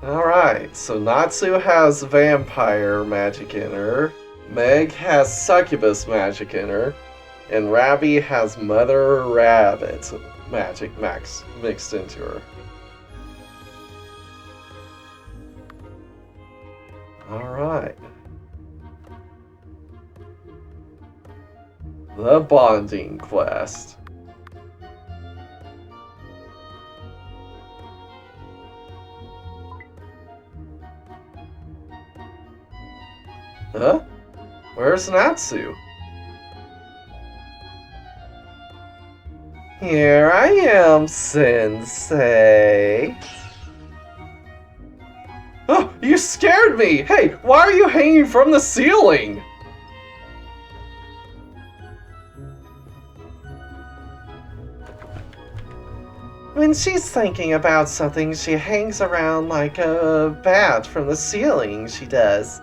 Alright, so Natsu has vampire magic in her, Meg has succubus magic in her, and Rabby has mother rabbit magic mixed into her. Alright. The bonding quest. Huh? Where's Natsu? Here I am, Sensei. Oh, you scared me! Hey, why are you hanging from the ceiling? When she's thinking about something, she hangs around like a bat from the ceiling, she does.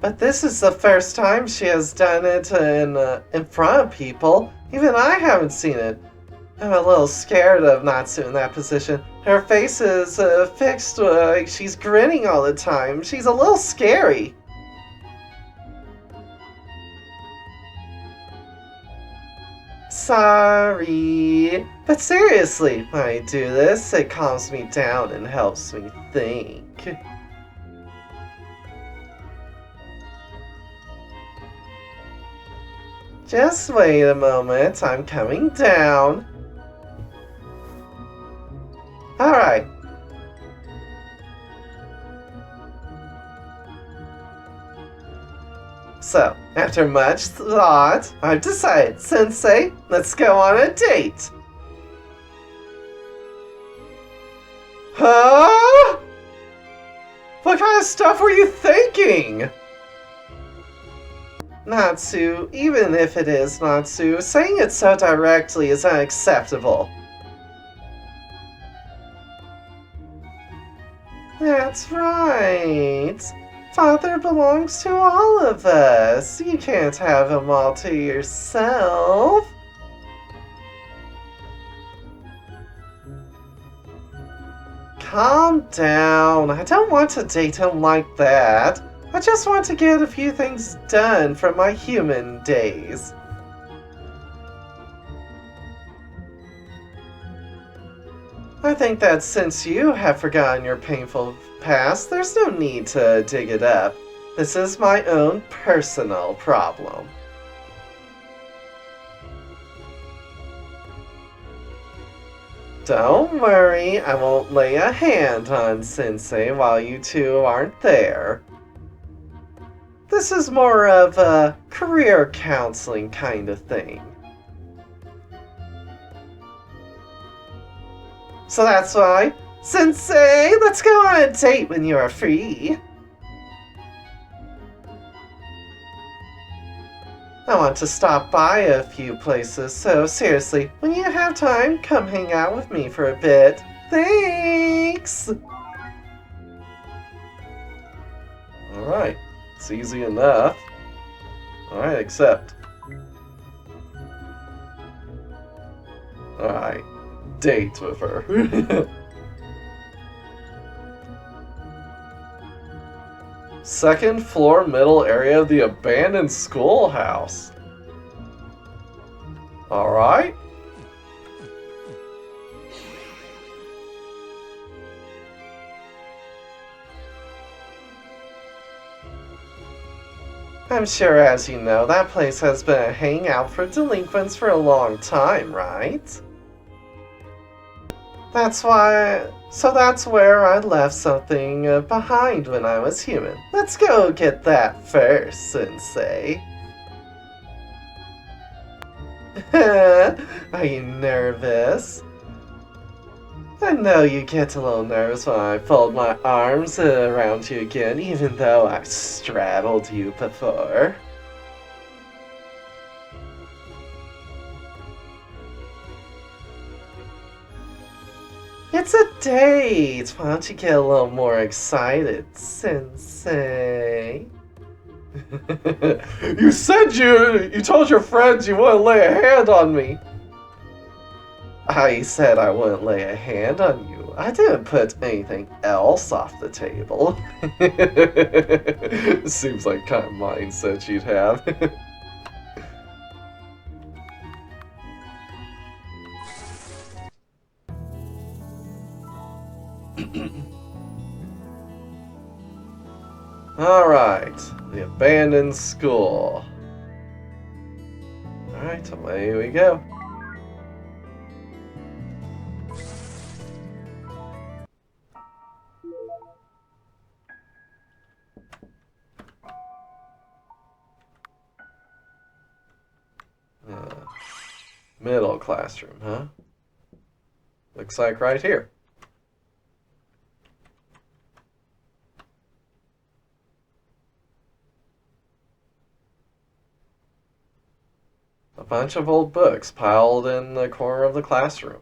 But this is the first time she has done it in front of people. Even I haven't seen it. I'm a little scared of Natsu in that position. Her face is fixed, like she's grinning all the time. She's a little scary. Sorry. But seriously, when I do this, it calms me down and helps me think. Just wait a moment, I'm coming down. Alright. So, after much thought, I've decided, Sensei, let's go on a date. Huh? What kind of stuff were you thinking? Natsu, even if it is Natsu, saying it so directly is unacceptable. That's right. Father belongs to all of us. You can't have him all to yourself. Calm down. I don't want to date him like that. I just want to get a few things done from my human days. I think that since you have forgotten your painful past, there's no need to dig it up. This is my own personal problem. Don't worry, I won't lay a hand on Sensei while you two aren't there. This is more of a career counseling kind of thing. So that's why, Sensei, let's go on a date when you are free. I want to stop by a few places, so seriously, when you have time, come hang out with me for a bit. Thanks! Alright. It's easy enough. Alright, accept. Alright. Date with her. Second floor middle area of the abandoned schoolhouse. Alright. I'm sure, as you know, that place has been a hangout for delinquents for a long time, right? That's why... So that's where I left something behind when I was human. Let's go get that first, Sensei. Are you nervous? I know you get a little nervous when I fold my arms around you again, even though I've straddled you before. It's a date! Why don't you get a little more excited, Sensei? You said you told your friends you wouldn't lay a hand on me. I said I wouldn't lay a hand on you. I didn't put anything else off the table. Seems like kind of mindset you'd have. Alright, the abandoned school. Alright, away we go. Middle classroom, huh? Looks like right here. A bunch of old books piled in the corner of the classroom.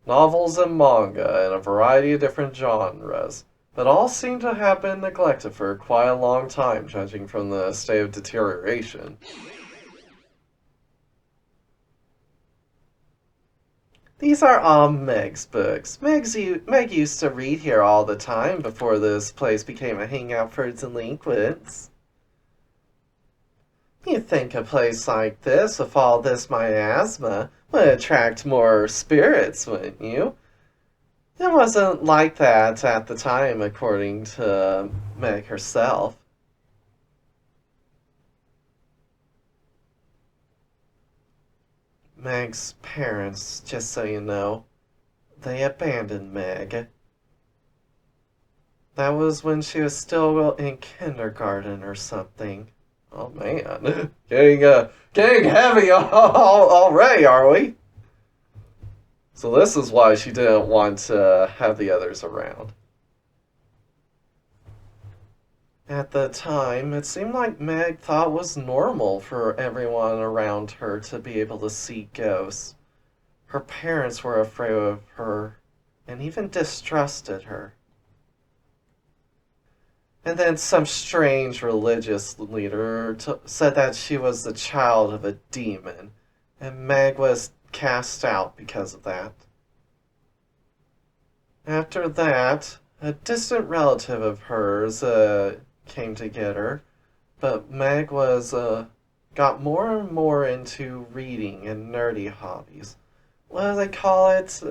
Novels and manga in a variety of different genres, but all seem to have been neglected for quite a long time, judging from the state of deterioration. These are all Meg's books. Meg used to read here all the time before this place became a hangout for delinquents. You'd think a place like this, with all this miasma, would attract more spirits, wouldn't you? It wasn't like that at the time, according to Meg herself. Meg's parents, just so you know, they abandoned Meg. That was when she was still in kindergarten or something. Oh man, getting heavy already, are we? So this is why she didn't want to have the others around. At the time, it seemed like Meg thought it was normal for everyone around her to be able to see ghosts. Her parents were afraid of her and even distrusted her. And then some strange religious leader said that she was the child of a demon, and Meg was cast out because of that. After that, a distant relative of hers came to get her, but Meg got more and more into reading and nerdy hobbies. What do they call it?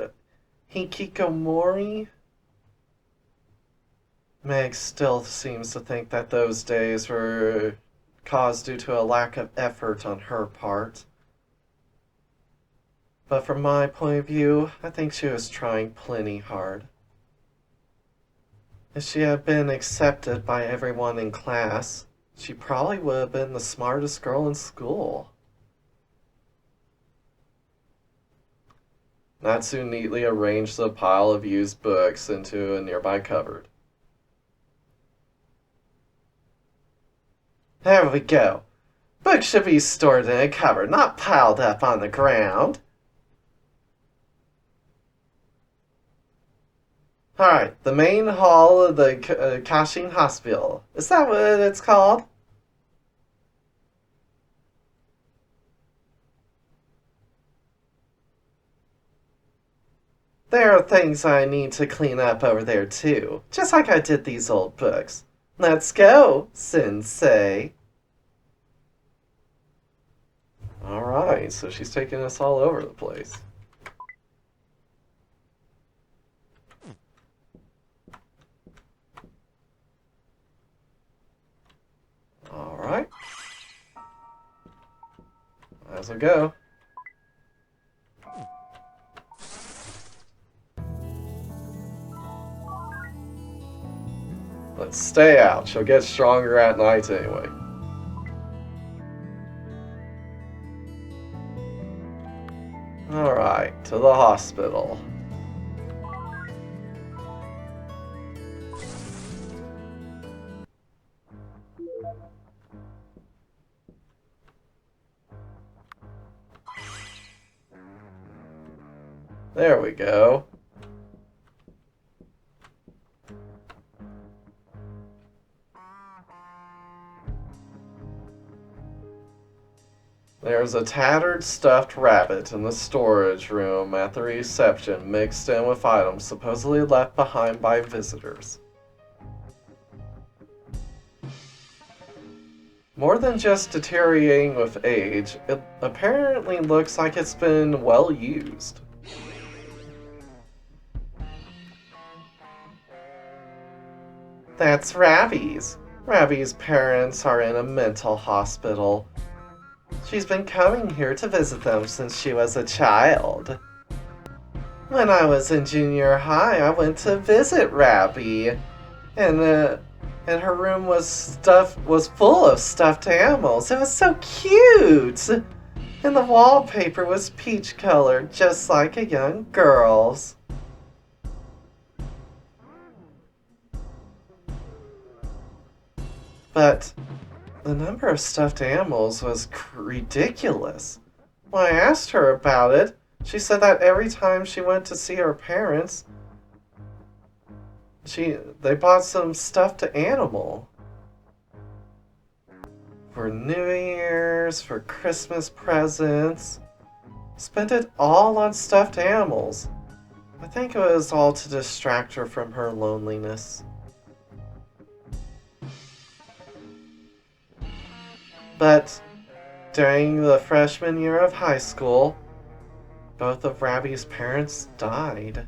Hikikomori? Meg still seems to think that those days were caused due to a lack of effort on her part. But from my point of view, I think she was trying plenty hard. If she had been accepted by everyone in class, she probably would have been the smartest girl in school. Natsu neatly arranged the pile of used books into a nearby cupboard. There we go. Books should be stored in a cupboard, not piled up on the ground. Alright, the main hall of the Kashin Hospital. Is that what it's called? There are things I need to clean up over there too, just like I did these old books. Let's go, Sensei. Alright, so she's taking us all over the place. Alright. As we go. Let's stay out. She'll get stronger at night anyway. Alright, to the hospital. There we go. There's a tattered stuffed rabbit in the storage room at the reception, mixed in with items supposedly left behind by visitors. More than just deteriorating with age, it apparently looks like it's been well used. That's Ravi's. Ravi's parents are in a mental hospital. She's been coming here to visit them since she was a child. When I was in junior high, I went to visit Ravi, and her room was full of stuffed animals. It was so cute, and the wallpaper was peach colored, just like a young girl's. But the number of stuffed animals was ridiculous. When I asked her about it, she said that every time she went to see her parents, they bought some stuffed animal. For New Year's, for Christmas presents. Spent it all on stuffed animals. I think it was all to distract her from her loneliness. But during the freshman year of high school, both of Ravi's parents died.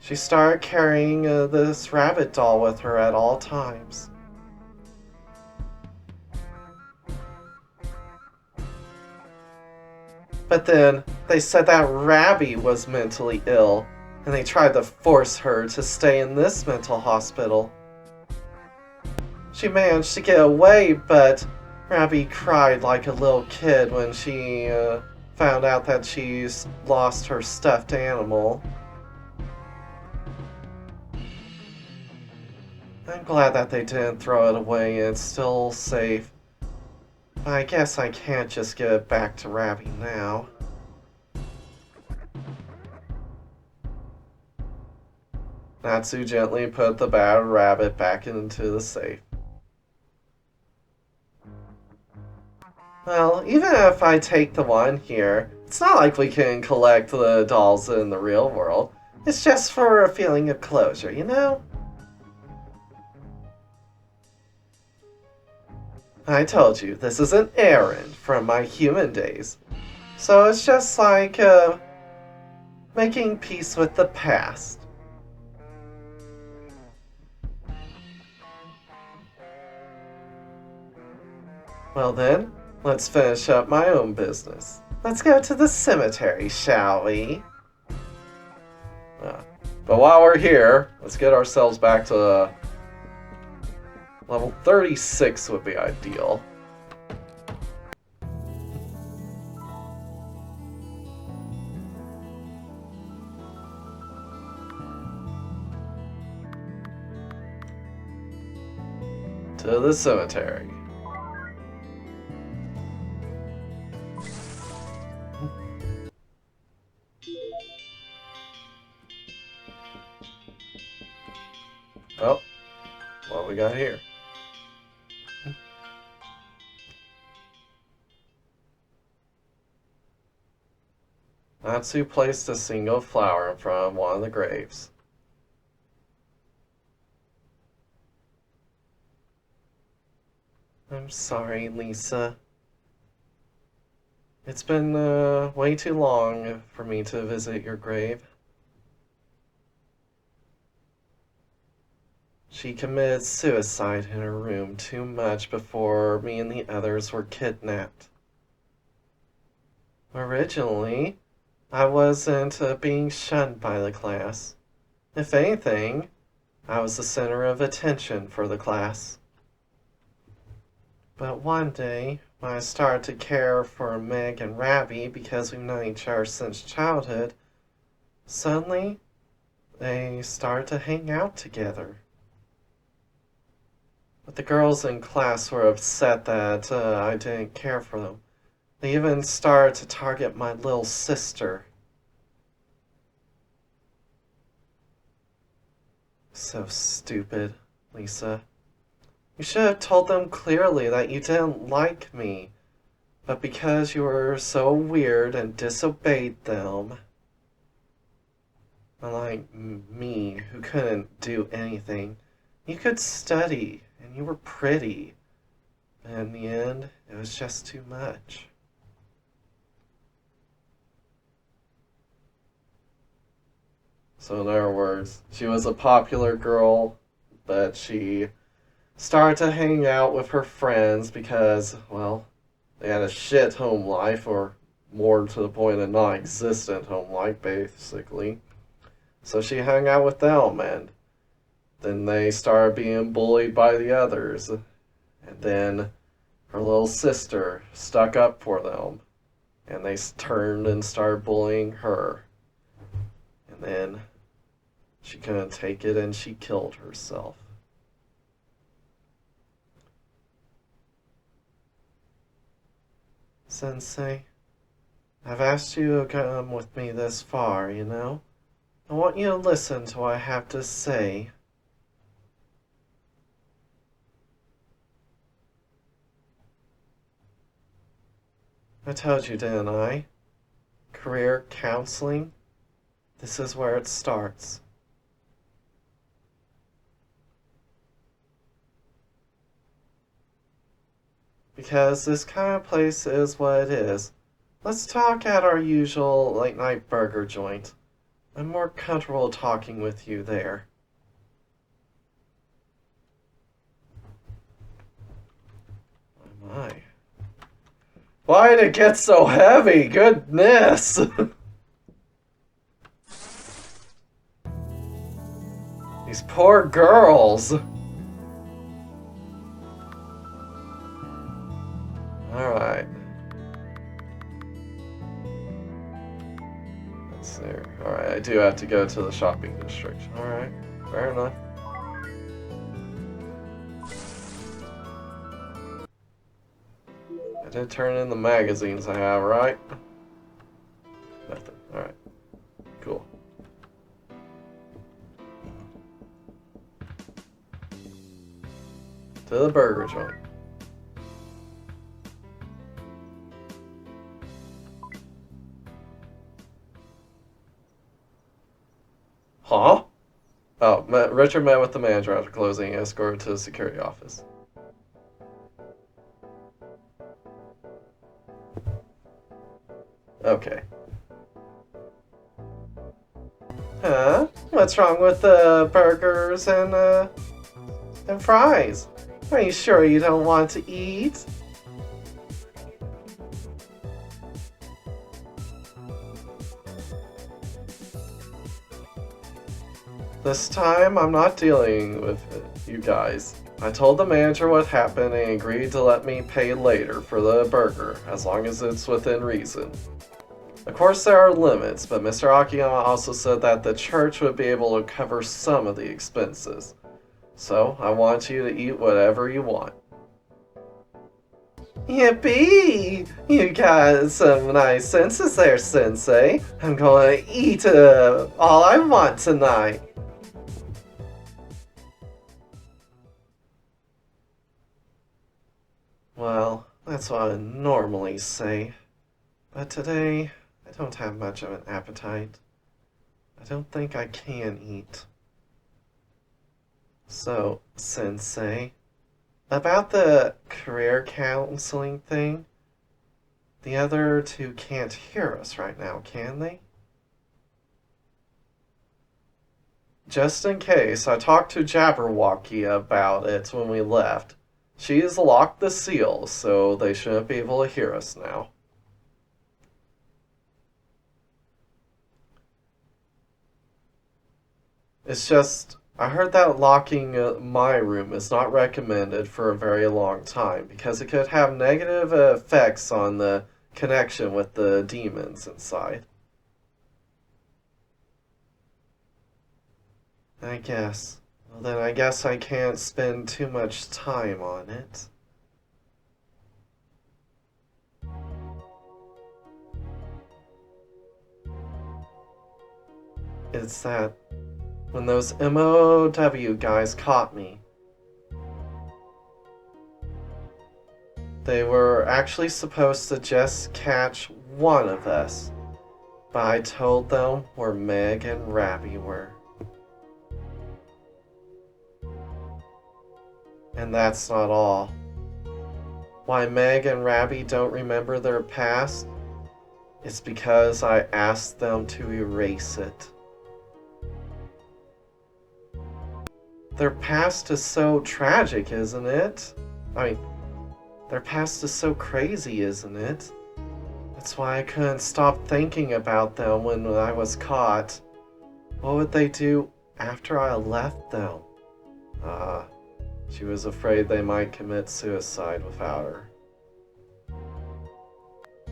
She started carrying this rabbit doll with her at all times. But then they said that Ravi was mentally ill, and they tried to force her to stay in this mental hospital. She managed to get away, but Ravi cried like a little kid when she found out that she's lost her stuffed animal. I'm glad that they didn't throw it away and it's still safe. But I guess I can't just give it back to Ravi now. Natsu gently put the bad rabbit back into the safe. Well, even if I take the one here, it's not like we can collect the dolls in the real world. It's just for a feeling of closure, you know? I told you, this is an errand from my human days. So it's just like, making peace with the past. Well then, let's finish up my own business. Let's go to the cemetery, shall we? But while we're here, let's get ourselves back to level 36 would be ideal. To the cemetery. Oh, what we got here? Natsu placed a single flower in front of one of the graves. I'm sorry, Lisa. It's been way too long for me to visit your grave. She committed suicide in her room too much before me and the others were kidnapped. Originally, I wasn't being shunned by the class. If anything, I was the center of attention for the class. But one day, when I started to care for Meg and Ravi because we've known each other since childhood, suddenly, they started to hang out together. But the girls in class were upset that I didn't care for them. They even started to target my little sister. So stupid, Lisa. You should have told them clearly that you didn't like me. But because you were so weird and disobeyed them, unlike me, who couldn't do anything, you could study, and you were pretty. And in the end, it was just too much. So in other words, she was a popular girl, but she started to hang out with her friends because, well, they had a shit home life, or more to the point, a non-existent home life, basically. So she hung out with them, and then they started being bullied by the others. And then her little sister stuck up for them, and they turned and started bullying her. And then she couldn't take it and she killed herself. Sensei, I've asked you to come with me this far, you know? I want you to listen to what I have to say. I told you, didn't I? Career counseling? This is where it starts. Because this kind of place is what it is. Let's talk at our usual late night burger joint. I'm more comfortable talking with you there. Oh my. Why'd it get so heavy? Goodness! These poor girls. Alright. Let's see. Alright, I do have to go to the shopping district. Alright, fair enough. I did turn in the magazines I have, right? Nothing. Alright. Cool. To the burger joint. Huh? Oh, Richard met with the manager after closing and escorted to the security office. Okay. Huh? What's wrong with the burgers and fries? Are you sure you don't want to eat? This time, I'm not dealing with it, you guys. I told the manager what happened and he agreed to let me pay later for the burger, as long as it's within reason. Of course there are limits, but Mr. Akiyama also said that the church would be able to cover some of the expenses. So, I want you to eat whatever you want. Yippee! You got some nice senses there, Sensei. I'm going to eat all I want tonight. Well, that's what I normally say. But today, I don't have much of an appetite. I don't think I can eat. So, Sensei, about the career counseling thing, the other two can't hear us right now, can they? Just in case, I talked to Jabberwocky about it when we left. She's locked the seal, so they shouldn't be able to hear us now. It's just, I heard that locking my room is not recommended for a very long time because it could have negative effects on the connection with the demons inside. I guess. Well, then I guess I can't spend too much time on it. It's that when those MOW guys caught me, they were actually supposed to just catch one of us, but I told them where Meg and Rabby were. And that's not all. Why Meg and Rabby don't remember their past? It's because I asked them to erase it. Their past is so tragic, isn't it? Their past is so crazy, isn't it? That's why I couldn't stop thinking about them when I was caught. What would they do after I left them? She was afraid they might commit suicide without her.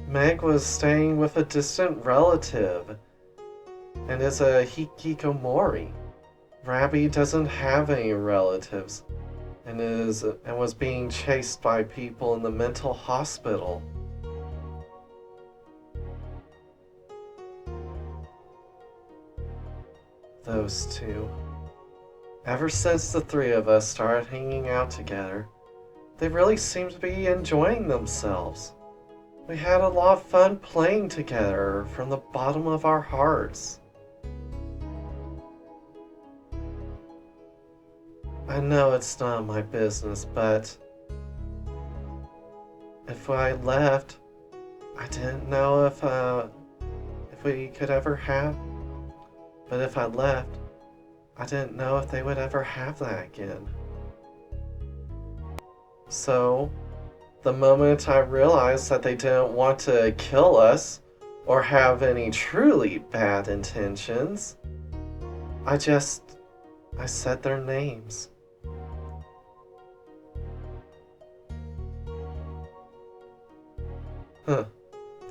Meg was staying with a distant relative and is a hikikomori. Rabby doesn't have any relatives and was being chased by people in the mental hospital. Those two. Ever since the three of us started hanging out together, they really seem to be enjoying themselves. We had a lot of fun playing together from the bottom of our hearts. I know it's not my business, but if I left, I didn't know if we could ever have. But if I left, I didn't know if they would ever have that again. So, the moment I realized that they didn't want to kill us or have any truly bad intentions, I said their names.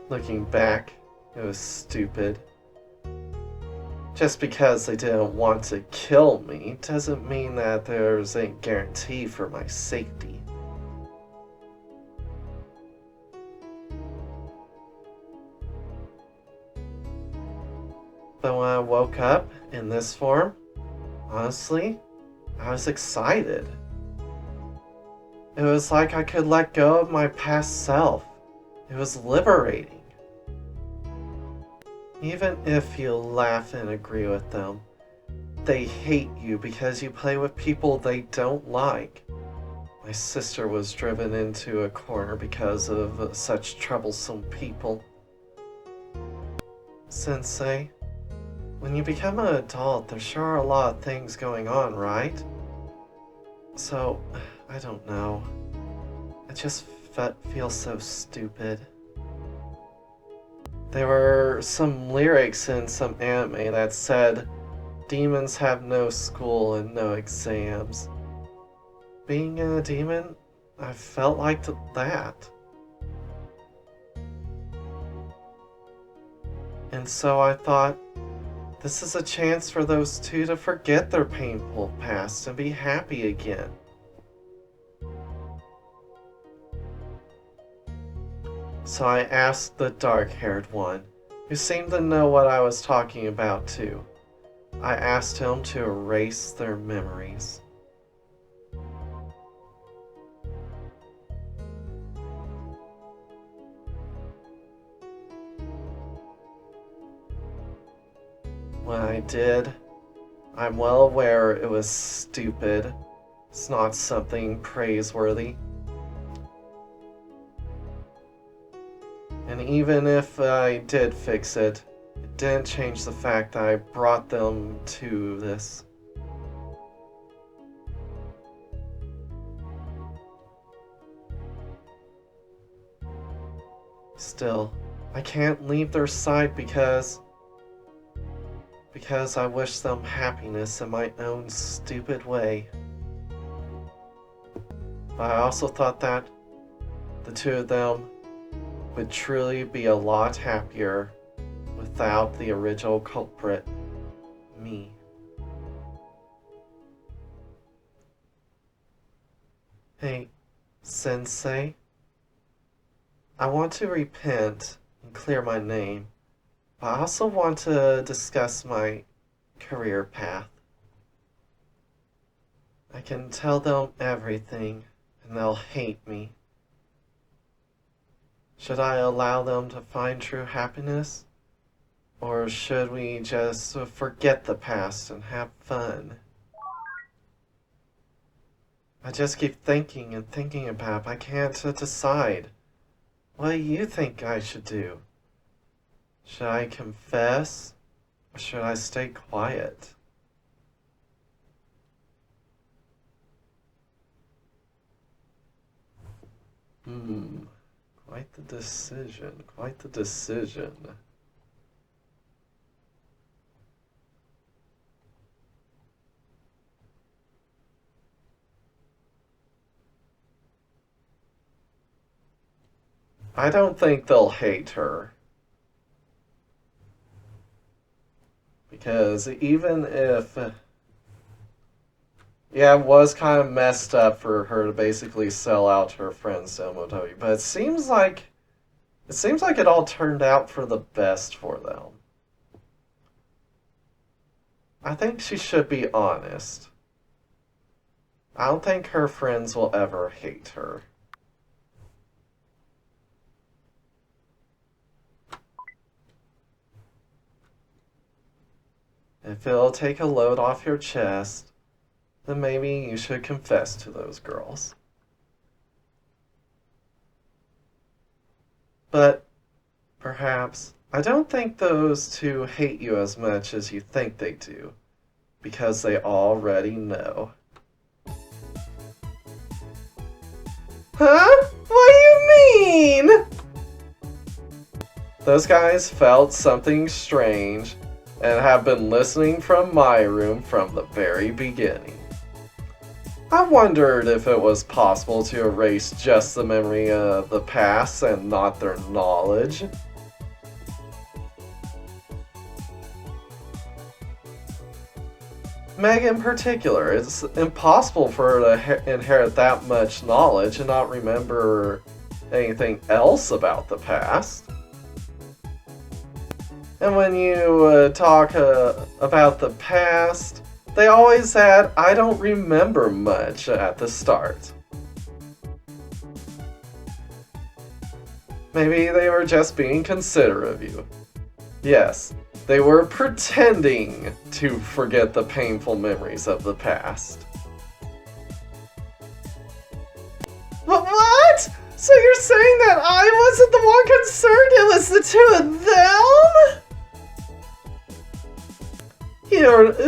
Looking back, it was stupid. Just because they didn't want to kill me doesn't mean that there's a guarantee for my safety. But when I woke up in this form, honestly, I was excited. It was like I could let go of my past self. It was liberating. Even if you laugh and agree with them, they hate you because you play with people they don't like. My sister was driven into a corner because of such troublesome people. Sensei, when you become an adult, there sure are a lot of things going on, right? So, I don't know. I just feel so stupid. There were some lyrics in some anime that said, demons have no school and no exams. Being a demon, I felt like that. And so I thought, this is a chance for those two to forget their painful past and be happy again. So I asked the dark-haired one, who seemed to know what I was talking about too. I asked him to erase their memories. When I did, I'm well aware it was stupid. It's not something praiseworthy. And even if I did fix it, it didn't change the fact that I brought them to this. Still, I can't leave their side because I wish them happiness in my own stupid way. But I also thought that the two of them would truly be a lot happier without the original culprit, me. Hey, Sensei. I want to repent and clear my name, but I also want to discuss my career path. I can tell them everything, and they'll hate me. Should I allow them to find true happiness? Or should we just forget the past and have fun? I just keep thinking and thinking about it. I can't decide. What do you think I should do? Should I confess? Or should I stay quiet? Quite the decision. Quite the decision. I don't think they'll hate her. Because even if... Yeah, it was kind of messed up for her to basically sell out her friends to Motogi, but it seems like it all turned out for the best for them. I think she should be honest. I don't think her friends will ever hate her. If it'll take a load off your chest, then maybe you should confess to those girls. But perhaps I don't think those two hate you as much as you think they do, because they already know. Huh? What do you mean? Those guys felt something strange and have been listening from my room from the very beginning. I wondered if it was possible to erase just the memory of the past and not their knowledge. Meg in particular, it's impossible for her to inherit that much knowledge and not remember anything else about the past. And when you talk about the past, they always add, I don't remember much at the start. Maybe they were just being considerate of you. Yes, they were pretending to forget the painful memories of the past. What? So you're saying that I wasn't the one concerned, it was the two of them?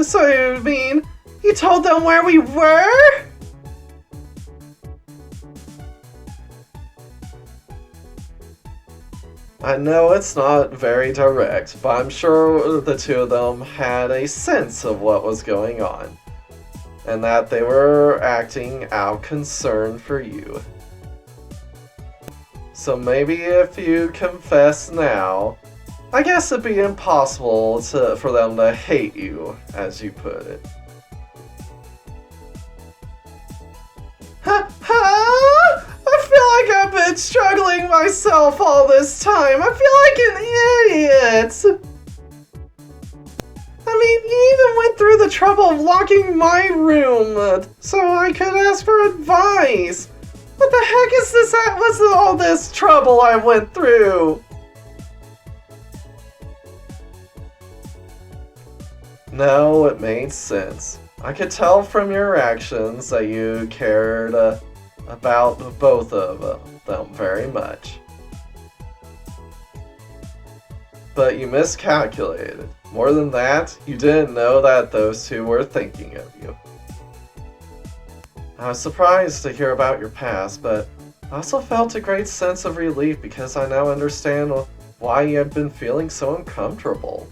So you mean you told them where we were? I know it's not very direct, but I'm sure the two of them had a sense of what was going on, and that they were acting out of concern for you. So maybe if you confess now, I guess it'd be impossible for them to hate you, as you put it. I feel like I've been struggling myself all this time. I feel like an idiot. I mean, you even went through the trouble of locking my room so I could ask for advice. What the heck is this? What's all this trouble I went through? No, it made sense. I could tell from your actions that you cared about both of them very much. But you miscalculated. More than that, you didn't know that those two were thinking of you. I was surprised to hear about your past, but I also felt a great sense of relief because I now understand why you have been feeling so uncomfortable.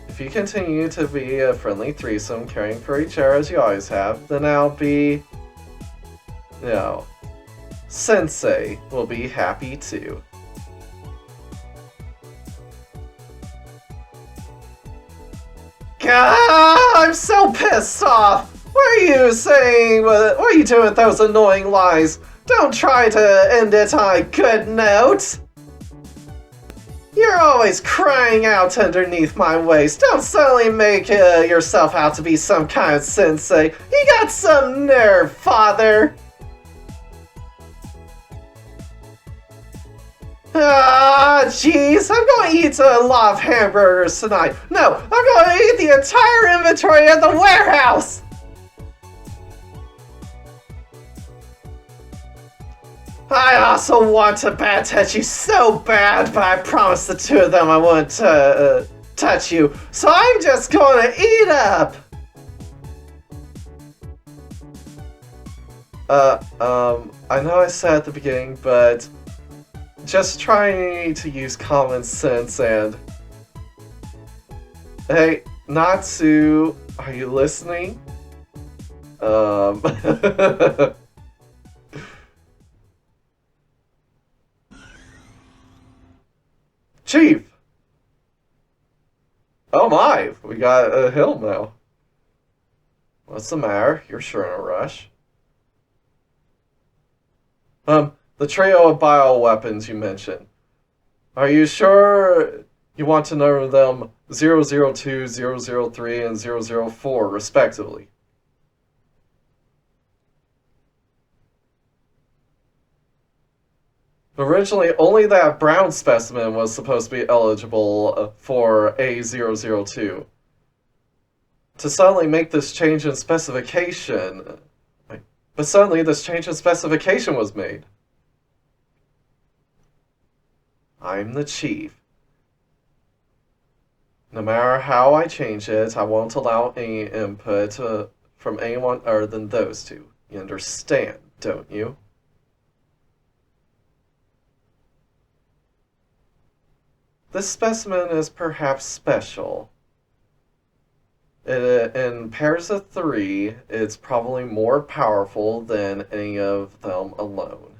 If you continue to be a friendly threesome, caring for each other as you always have, then I'll be... Sensei will be happy too. Gah! I'm so pissed off! What are you saying? What are you doing with those annoying lies? Don't try to end it on a good note! You're always crying out underneath my waist. Don't suddenly make yourself out to be some kind of sensei. You got some nerve, father! jeez, I'm going to eat a lot of hamburgers tonight. No, I'm going to eat the entire inventory at the warehouse! I also want to bad touch you so bad, but I promised the two of them I wouldn't touch you, so I'm just going to eat up! I know I said at the beginning, but just trying to use common sense and... Hey, Natsu, are you listening? Chief! Oh my, we got a hill now. What's the matter? You're sure in a rush. The trio of bioweapons you mentioned. Are you sure you want to know them 002, 003, and 004 respectively? Originally, only that brown specimen was supposed to be eligible for A002. To suddenly make this change in specification... But suddenly this change in specification was made. I'm the chief. No matter how I change it, I won't allow any input from anyone other than those two. You understand, don't you? This specimen is perhaps special. In pairs of 3, it's probably more powerful than any of them alone.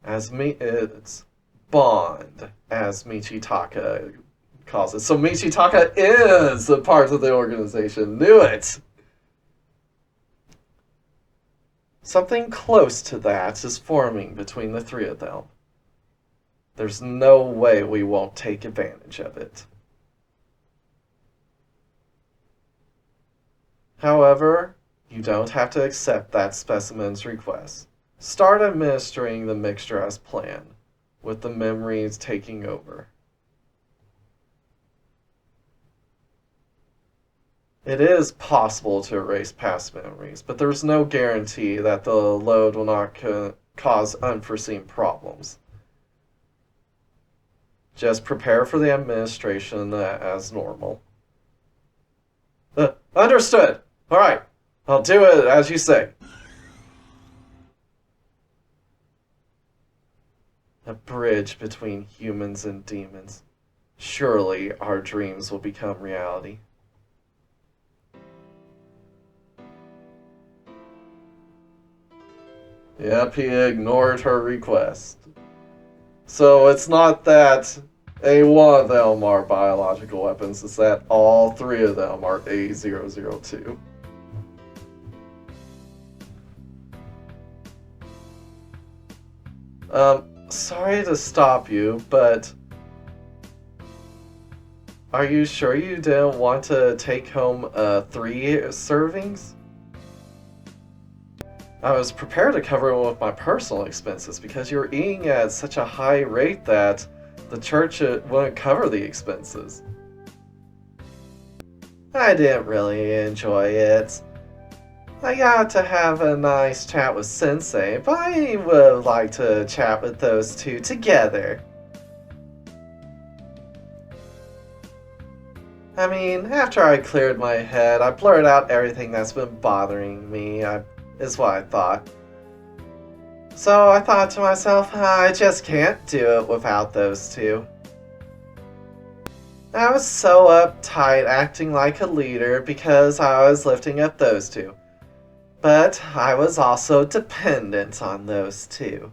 It's bond, as Michitaka calls it. So Michitaka is a part of the organization. Knew it! Something close to that is forming between the three of them. There's no way we won't take advantage of it. However, you don't have to accept that specimen's request. Start administering the mixture as planned, with the memories taking over. It is possible to erase past memories, but there's no guarantee that the load will not cause unforeseen problems. Just prepare for the administration as normal. Understood! Alright, I'll do it as you say. A bridge between humans and demons. Surely our dreams will become reality. Yep, he ignored her request. So it's not that any one of them are biological weapons, it's that all 3 of them are A002. Sorry to stop you, but are you sure you didn't want to take home 3 servings? I was prepared to cover it with my personal expenses because you were eating at such a high rate that the church wouldn't cover the expenses. I didn't really enjoy it. I got to have a nice chat with Sensei, but I would like to chat with those two together. I mean, after I cleared my head, I blurted out everything that's been bothering me, is what I thought. So I thought to myself, I just can't do it without those two. I was so uptight acting like a leader because I was lifting up those two. But I was also dependent on those two.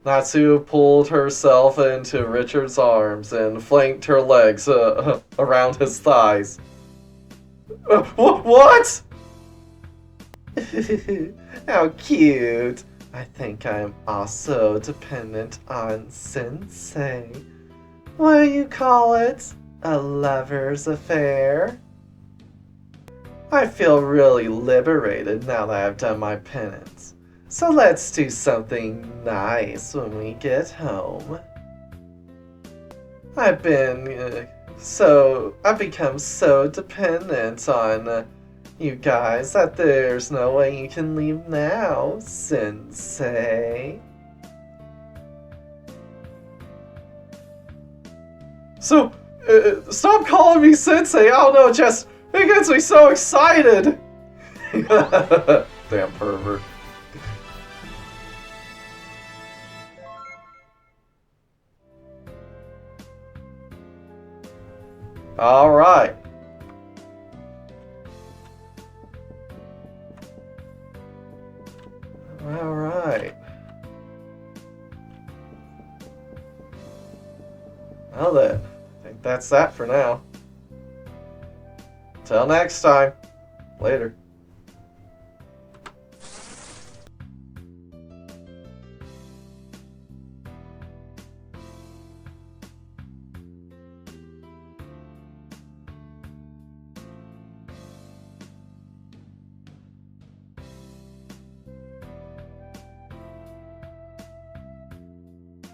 Natsu pulled herself into Richard's arms and flanked her legs around his thighs. What? How cute. I think I'm also dependent on Sensei. What do you call it? A lover's affair? I feel really liberated now that I've done my penance. So let's do something nice when we get home. I've become so dependent on you guys that there's no way you can leave now, Sensei. So, stop calling me Sensei. I don't know, just it gets me so excited. Damn pervert. All right. All right. Well then, I think that's that for now. Till next time. Later.